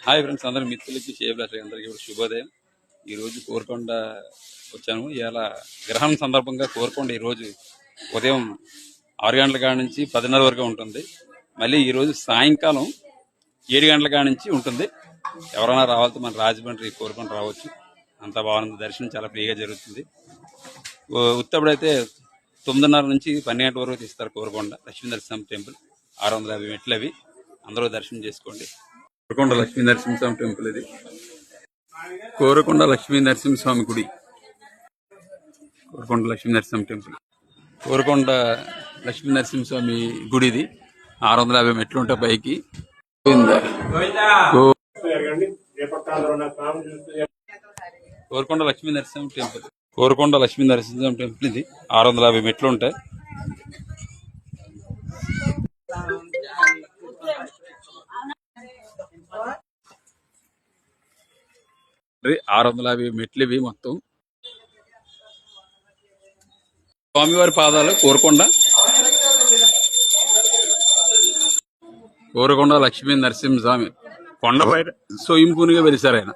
Hi friends, అందరి మిత్రులకి షేబ్లాస్ అందరికీ కూడా శుభోదయం. ఈరోజు కోరుకొండ వచ్చాను. ఇవాళ గ్రహణం సందర్భంగా కోరుకొండ ఈరోజు ఉదయం 6 గంటల కాడ నుంచి 10:30 వరకు ఉంటుంది. మళ్ళీ ఈరోజు సాయంకాలం 7 గంటల కాడ నుంచి ఉంటుంది. ఎవరైనా రావాలంటే మన రాజమండ్రి కోరుకొండ రావచ్చు. అంత బాగుంది. దర్శనం చాలా ఫ్రీగా జరుగుతుంది. ఉత్తప్పుడైతే 9:30 నుంచి 12 గంటల వరకు తీస్తారు. కోరుకొండ లక్ష్మీనరసింహ టెంపుల్ 650 మెట్లు అవి. అందరూ దర్శనం చేసుకోండి. కోరుకొండ లక్ష్మీ నరసింహస్వామి టెంపుల్ ఇది. కోరుకొండ లక్ష్మీ నరసింహస్వామి గుడి. కోరుకొండ లక్ష్మీ నరసింహ టెంపుల్. కోరుకొండ లక్ష్మీ నరసింహస్వామి గుడి ఇది. 650 మెట్లు ఉంటాయి పైకి. కోరుకొండ లక్ష్మీ నరసింహ టెంపుల్. కోరుకొండ లక్ష్మీ నరసింహ టెంపుల్ ఇది. 650 మెట్లు ఉంటాయి. 650 మెట్లు ఇవి మొత్తం. స్వామివారి పాదాలు కోరుకొండ లక్ష్మీ నరసింహస్వామి కొండపై స్వయంపూనిగా వెలిశారు ఆయన.